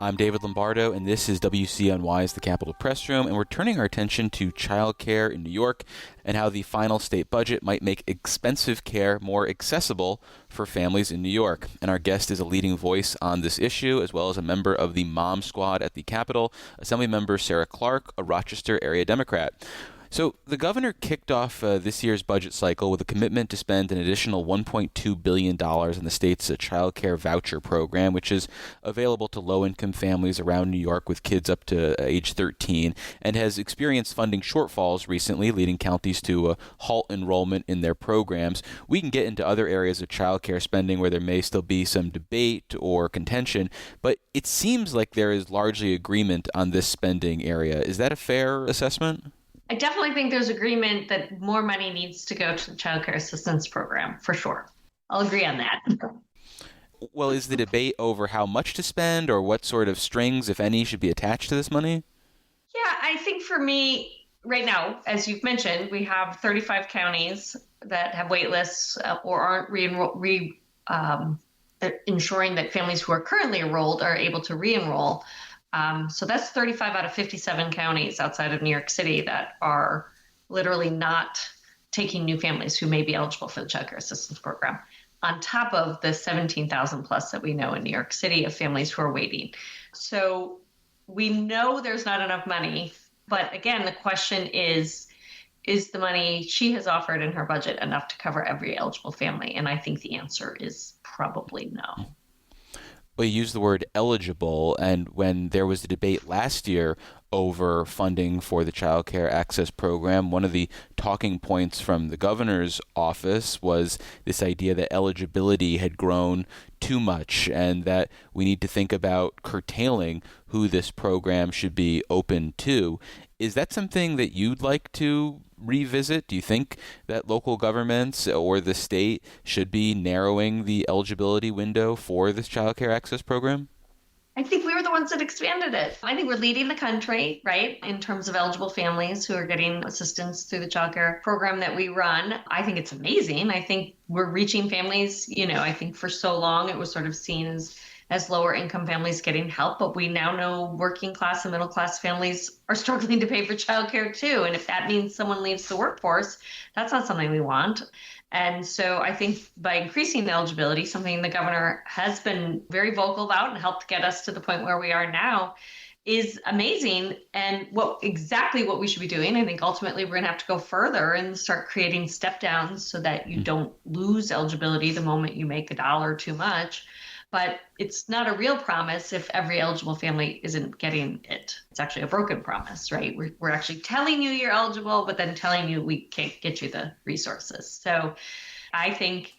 I'm David Lombardo, and this is WCNY's The Capitol Press Room, and we're turning our attention to childcare in New York and how the final state budget might make expensive care more accessible for families in New York. And our guest is a leading voice on this issue, as well as a member of the Mom Squad at the Capitol, Assemblymember Sarah Clark, a Rochester-area Democrat. So the governor kicked off this year's budget cycle with a commitment to spend an additional $1.2 billion in the state's child care voucher program, which is available to low-income families around New York with kids up to age 13, and has experienced funding shortfalls recently, leading counties to halt enrollment in their programs. We can get into other areas of child care spending where there may still be some debate or contention, but it seems like there is largely agreement on this spending area. Is that a fair assessment? I definitely think there's agreement that more money needs to go to the child care assistance program, for sure. I'll agree on that. Well, is the debate over how much to spend or what sort of strings, if any, should be attached to this money? Yeah, I think for me, right now, as you've mentioned, we have 35 counties that have wait lists or aren't ensuring that families who are currently enrolled are able to re-enroll. So that's 35 out of 57 counties outside of New York City that are literally not taking new families who may be eligible for the child care assistance program, on top of the 17,000 plus that we know in New York City of families who are waiting. So we know there's not enough money. But again, the question is the money she has offered in her budget enough to cover every eligible family? And I think the answer is probably no. Well, you used the word eligible, and when there was a debate last year over funding for the Child Care Access Program, one of the talking points from the governor's office was this idea that eligibility had grown too much and that we need to think about curtailing who this program should be open to. Is that something that you'd like to revisit? Do you think that local governments or the state should be narrowing the eligibility window for this child care access program? I think we were the ones that expanded it. I think we're leading the country, right, in terms of eligible families who are getting assistance through the child care program that we run. I think it's amazing. I think we're reaching families, I think for so long it was sort of seen as lower income families getting help, but we now know working class and middle class families are struggling to pay for childcare too. And if that means someone leaves the workforce, that's not something we want. And so I think by increasing the eligibility, something the governor has been very vocal about and helped get us to the point where we are now, is amazing. And exactly what we should be doing. I think ultimately we're going to have to go further and start creating step downs so that you don't lose eligibility the moment you make a dollar too much. But it's not a real promise if every eligible family isn't getting it. It's actually a broken promise, right? We're actually telling you you're eligible, but then telling you we can't get you the resources. So I think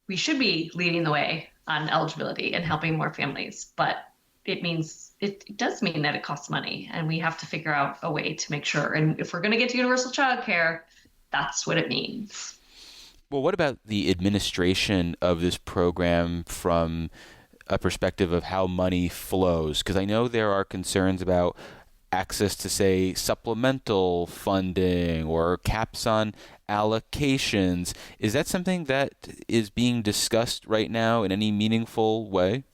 we should be leading the way on eligibility and helping more families. But it does mean that it costs money, and we have to figure out a way to make sure. And if we're going to get to universal childcare, that's what it means. Well, what about the administration of this program from a perspective of how money flows? Because I know there are concerns about access to, say, supplemental funding or caps on allocations. Is that something that is being discussed right now in any meaningful way?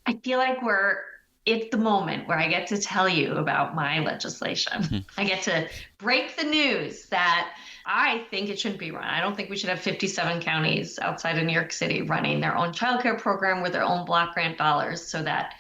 I feel like we're at the moment where I get to tell you about my legislation. I get to break the news that I think it shouldn't be run. I don't think we should have 57 counties outside of New York City running their own childcare program with their own block grant dollars, so that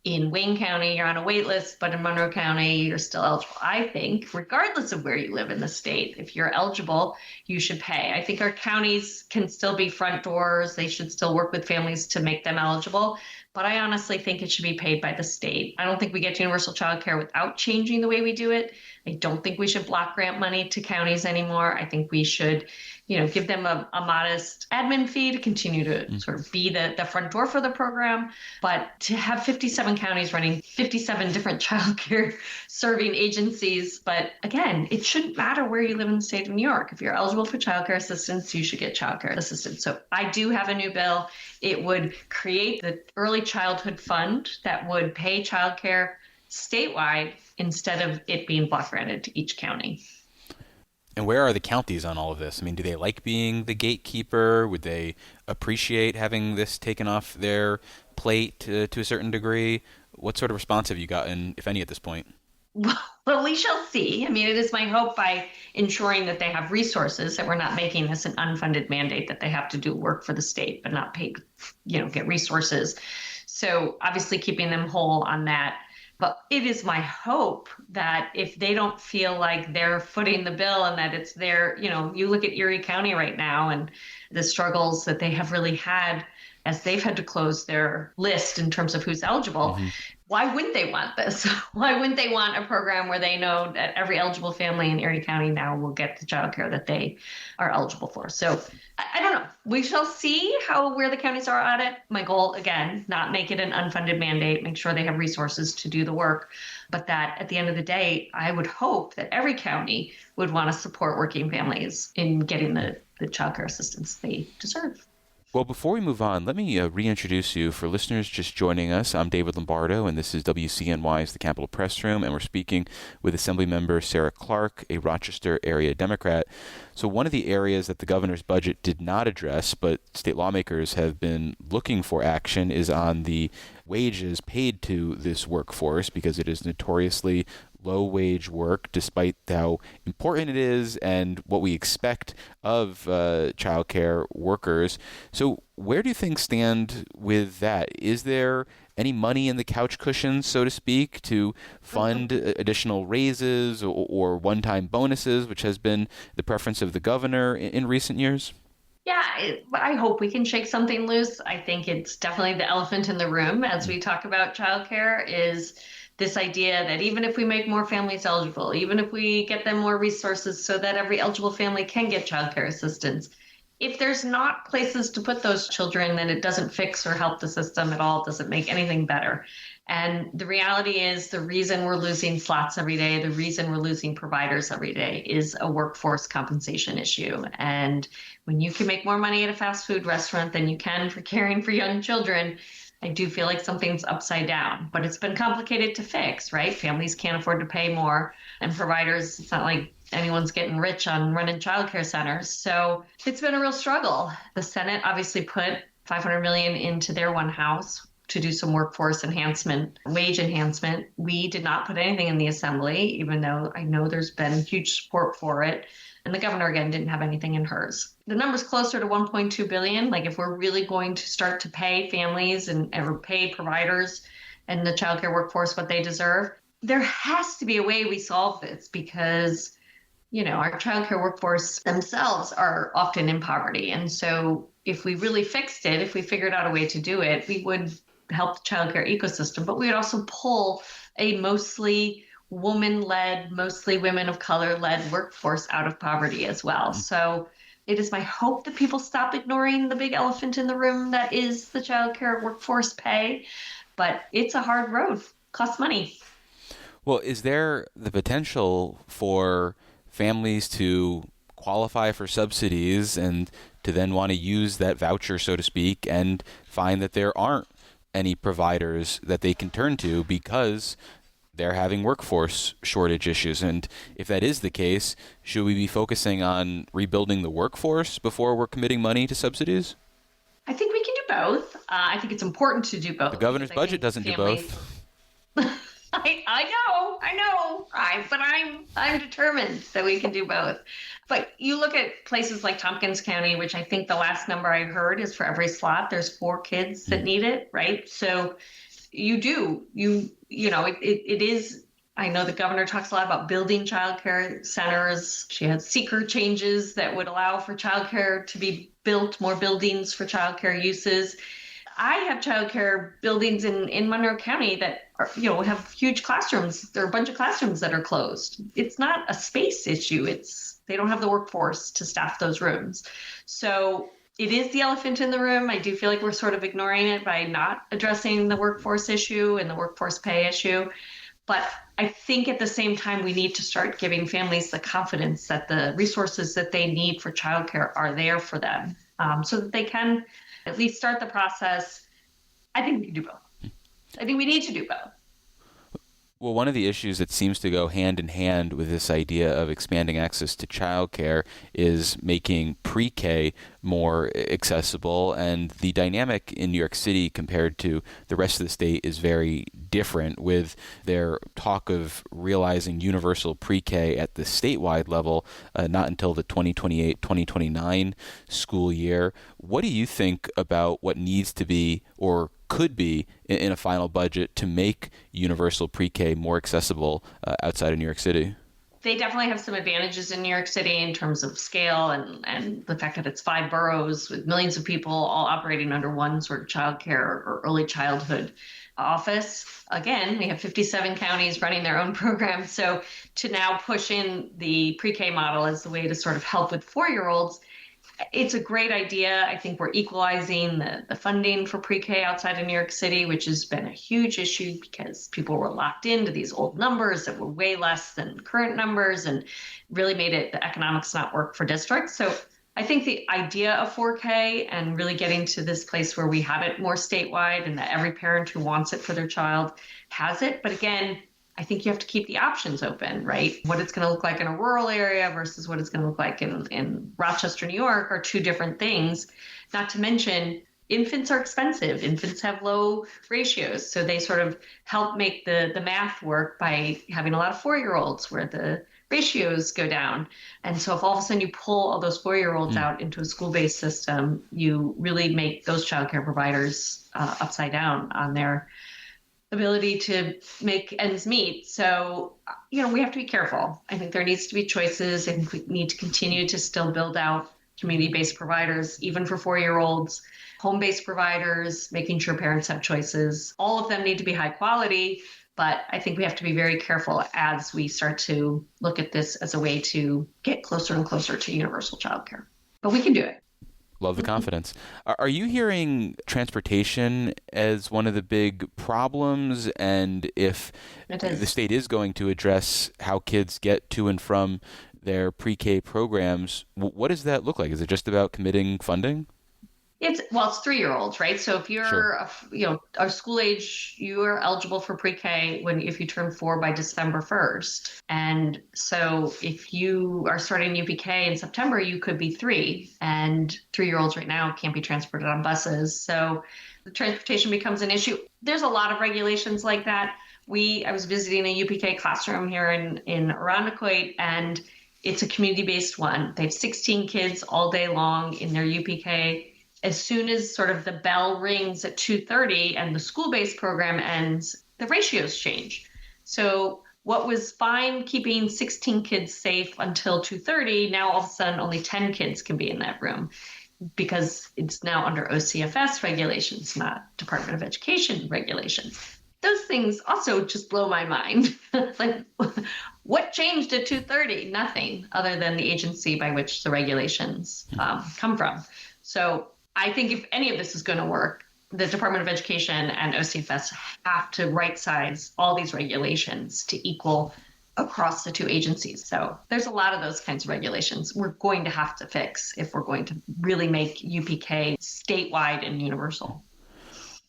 in Wayne County you're on a wait list, but in Monroe County you're still eligible. I think regardless of where you live in the state, if you're eligible, you should pay. I think our counties can still be front doors. They should still work with families to make them eligible. But I honestly think it should be paid by the state. I don't think we get to universal childcare without changing the way we do it. I don't think we should block grant money to counties anymore. I think we should, give them a modest admin fee to continue to sort of be the front door for the program. But to have 57 counties running 57 different childcare serving agencies. But again, it shouldn't matter where you live in the state of New York. If you're eligible for childcare assistance, you should get childcare assistance. So I do have a new bill. It would create the early childhood fund that would pay childcare statewide instead of it being block granted to each county. And where are the counties on all of this? I mean, do they like being the gatekeeper? Would they appreciate having this taken off their plate to a certain degree? What sort of response have you gotten, if any, at this point? Well, we shall see. I mean, it is my hope by ensuring that they have resources, that we're not making this an unfunded mandate that they have to do work for the state, but not pay, get resources. So obviously keeping them whole on that. But it is my hope that if they don't feel like they're footing the bill and that it's their, you look at Erie County right now and the struggles that they have really had as they've had to close their list in terms of who's eligible. Mm-hmm. Why wouldn't they want this? Why wouldn't they want a program where they know that every eligible family in Erie County now will get the child care that they are eligible for? So I don't know. We shall see where the counties are at it. My goal, again, not make it an unfunded mandate, make sure they have resources to do the work, but that at the end of the day, I would hope that every county would want to support working families in getting the child care assistance they deserve. Well, before we move on, let me reintroduce you. For listeners just joining us, I'm David Lombardo, and this is WCNY's The Capitol Press Room, and we're speaking with Assemblymember Sarah Clark, a Rochester-area Democrat. So one of the areas that the governor's budget did not address, but state lawmakers have been looking for action, is on the wages paid to this workforce, because it is notoriously low-wage work, despite how important it is and what we expect of childcare workers. So where do things stand with that? Is there any money in the couch cushions, so to speak, to fund additional raises or one-time bonuses, which has been the preference of the governor in recent years? Yeah, I hope we can shake something loose. I think it's definitely the elephant in the room as we talk about childcare is this idea that even if we make more families eligible, even if we get them more resources so that every eligible family can get childcare assistance, if there's not places to put those children, then it doesn't fix or help the system at all. It doesn't make anything better. And the reality is the reason we're losing slots every day, the reason we're losing providers every day is a workforce compensation issue. And when you can make more money at a fast food restaurant than you can for caring for young children, I do feel like something's upside down, but it's been complicated to fix, right? Families can't afford to pay more, and providers, it's not like anyone's getting rich on running childcare centers. So it's been a real struggle. The Senate obviously put $500 million into their one house to do some workforce enhancement, wage enhancement. We did not put anything in the Assembly, even though I know there's been huge support for it. And the governor, again, didn't have anything in hers. The number's closer to $1.2 billion. Like if we're really going to start to pay families and ever pay providers and the childcare workforce what they deserve, there has to be a way we solve this because, our childcare workforce themselves are often in poverty. And so if we really fixed it, if we figured out a way to do it, we would help the childcare ecosystem, but we would also pull a mostly woman-led, mostly women of color-led workforce out of poverty as well. So it is my hope that people stop ignoring the big elephant in the room that is the childcare workforce pay, but it's a hard road. Costs money. Well, is there the potential for families to qualify for subsidies and to then want to use that voucher, so to speak, and find that there aren't any providers that they can turn to because they're having workforce shortage issues? And if that is the case, should we be focusing on rebuilding the workforce before we're committing money to subsidies? I think we can do both. I think it's important to do both. The governor's budget doesn't do both. I know. But I'm determined that we can do both. But you look at places like Tompkins County, which I think the last number I heard is for every slot, there's 4 kids that need it, right? So it is, I know the governor talks a lot about building childcare centers. She had seeker changes that would allow for childcare to be built, more buildings for childcare uses. I have childcare buildings in Monroe County that are, have huge classrooms. There are a bunch of classrooms that are closed. It's not a space issue. They don't have the workforce to staff those rooms. So it is the elephant in the room. I do feel like we're sort of ignoring it by not addressing the workforce issue and the workforce pay issue. But I think at the same time, we need to start giving families the confidence that the resources that they need for childcare are there for them so that they can at least start the process. I think we can do both. I think we need to do both. Well, one of the issues that seems to go hand in hand with this idea of expanding access to childcare is making pre-K more accessible. And the dynamic in New York City compared to the rest of the state is very different, with their talk of realizing universal pre-K at the statewide level not until the 2028-2029 school year. What do you think about what needs to be or could be in a final budget to make universal pre-K more accessible outside of New York City? They definitely have some advantages in New York City in terms of scale and the fact that it's 5 boroughs with millions of people all operating under one sort of childcare or early childhood office. Again, we have 57 counties running their own programs. So to now push in the pre-K model as the way to sort of help with 4-year-olds, it's a great idea. I think we're equalizing the funding for pre-K outside of New York City, which has been a huge issue because people were locked into these old numbers that were way less than current numbers and really made the economics not work for districts. So I think the idea of 4K and really getting to this place where we have it more statewide and that every parent who wants it for their child has it. But again, I think you have to keep the options open, right? What it's going to look like in a rural area versus what it's going to look like in Rochester, New York are two different things. Not to mention, infants are expensive. Infants have low ratios. So they sort of help make the math work by having a lot of 4-year-olds where the ratios go down. And so if all of a sudden you pull all those 4-year-olds out into a school-based system, you really make those childcare providers upside down on their ability to make ends meet. So, we have to be careful. I think there needs to be choices. I think we need to continue to still build out community-based providers, even for 4-year-olds, home-based providers, making sure parents have choices. All of them need to be high quality, but I think we have to be very careful as we start to look at this as a way to get closer and closer to universal childcare. But we can do it. Love the confidence. Are you hearing transportation as one of the big problems? And if the state is going to address how kids get to and from their pre-K programs, what does that look like? Is it just about committing funding? It's 3-year-olds, right? So if you're, Sure. Our school age, you are eligible for pre-K if you turn 4 by December 1st. And so if you are starting UPK in September, you could be 3. And 3-year-olds right now can't be transported on buses. So the transportation becomes an issue. There's a lot of regulations like that. I was visiting a UPK classroom here in Irondequoit, and it's a community-based one. They have 16 kids all day long in their UPK. As soon as sort of the bell rings at 2:30 and the school-based program ends, the ratios change. So what was fine keeping 16 kids safe until 2:30, now all of a sudden only 10 kids can be in that room because it's now under OCFS regulations, not Department of Education regulations. Those things also just blow my mind. Like, what changed at 2:30? Nothing other than the agency by which the regulations come from. So I think if any of this is going to work, the Department of Education and OCFS have to right size all these regulations to equal across the two agencies. So there's a lot of those kinds of regulations we're going to have to fix if we're going to really make UPK statewide and universal.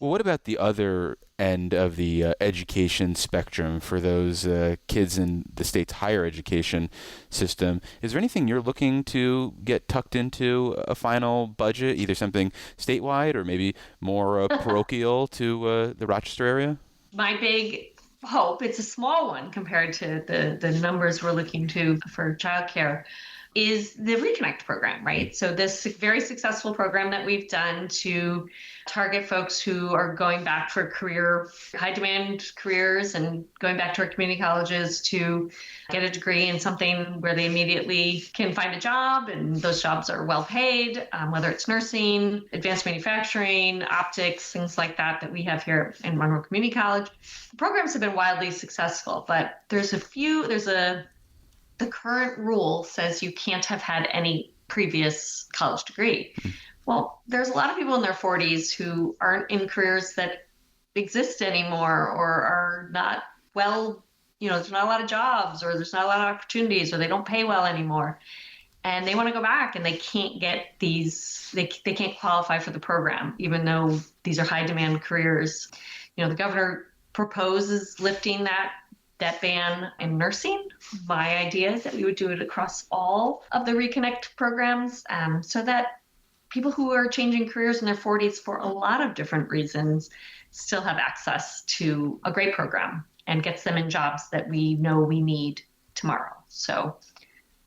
Well, what about the other end of the education spectrum for those kids in the state's higher education system? Is there anything you're looking to get tucked into a final budget, either something statewide or maybe more parochial to the Rochester area? My big hope, it's a small one compared to the numbers we're looking to for childcare, is the Reconnect program, right? So this very successful program that we've done to target folks who are going back for high demand careers and going back to our community colleges to get a degree in something where they immediately can find a job, and those jobs are well paid, whether it's nursing, advanced manufacturing, optics, things like that we have here in Monroe Community College. The programs have been wildly successful, but the current rule says you can't have had any previous college degree. Well, there's a lot of people in their 40s who aren't in careers that exist anymore or are not there's not a lot of jobs, or there's not a lot of opportunities, or they don't pay well anymore. And they want to go back and they can't get they can't qualify for the program, even though these are high demand careers. The governor proposes lifting that ban in nursing. My idea is that we would do it across all of the Reconnect programs so that people who are changing careers in their 40s for a lot of different reasons still have access to a great program and gets them in jobs that we know we need tomorrow. So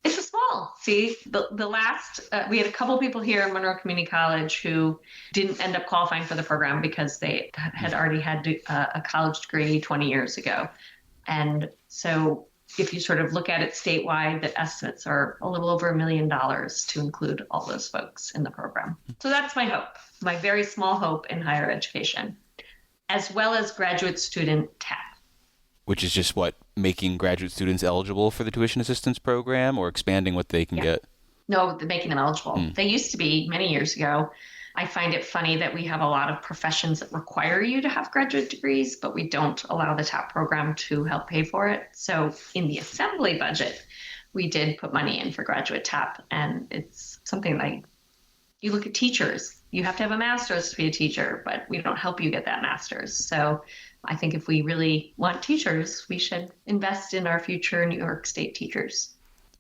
it's a small. See, the last, we had a couple people here in Monroe Community College who didn't end up qualifying for the program because they had already had a college degree 20 years ago. And so if you sort of look at it statewide, the estimates are a little over $1 million to include all those folks in the program. So that's my hope, my very small hope in higher education, as well as graduate student TAP. Which is just what, making graduate students eligible for the tuition assistance program or expanding what they can get? No, making them eligible. They used to be many years ago. I find it funny that we have a lot of professions that require you to have graduate degrees, but we don't allow the TAP program to help pay for it. So in the Assembly budget, we did put money in for graduate TAP. And it's something like, you look at teachers, you have to have a master's to be a teacher, but we don't help you get that master's. So I think if we really want teachers, we should invest in our future New York State teachers.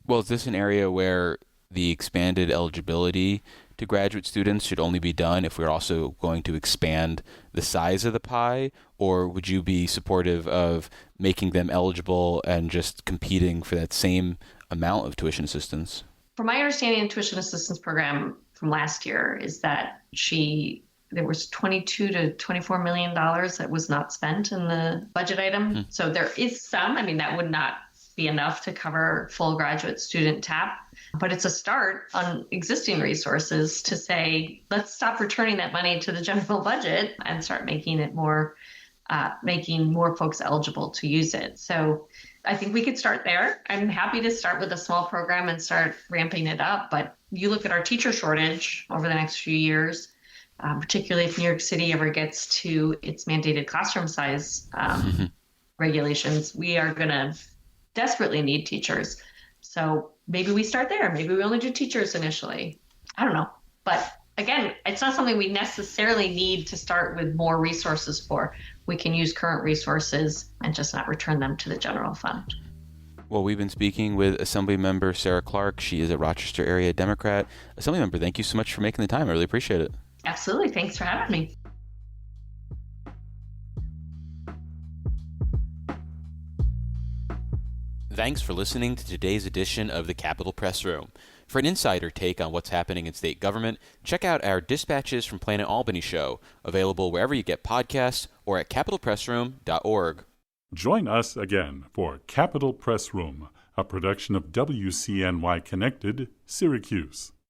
Well, is this an area where the expanded eligibility to graduate students should only be done if we're also going to expand the size of the pie? Or would you be supportive of making them eligible and just competing for that same amount of tuition assistance? From my understanding of the tuition assistance program from last year is that there was $22 to $24 million that was not spent in the budget item. So there is some, that would not be enough to cover full graduate student TAP, but it's a start on existing resources to say, let's stop returning that money to the general budget and start making it making more folks eligible to use it. So I think we could start there. I'm happy to start with a small program and start ramping it up, but you look at our teacher shortage over the next few years, particularly if New York City ever gets to its mandated classroom size regulations, we are going to desperately need teachers. So maybe we start there. Maybe we only do teachers initially. I don't know. But again, it's not something we necessarily need to start with more resources for. We can use current resources and just not return them to the general fund. Well, we've been speaking with Assemblymember Sarah Clark. She is a Rochester-area Democrat. Assemblymember, thank you so much for making the time. I really appreciate it. Absolutely. Thanks for having me. Thanks for listening to today's edition of the Capitol Press Room. For an insider take on what's happening in state government, check out our Dispatches from Planet Albany show, available wherever you get podcasts or at capitolpressroom.org. Join us again for Capitol Press Room, a production of WCNY Connected, Syracuse.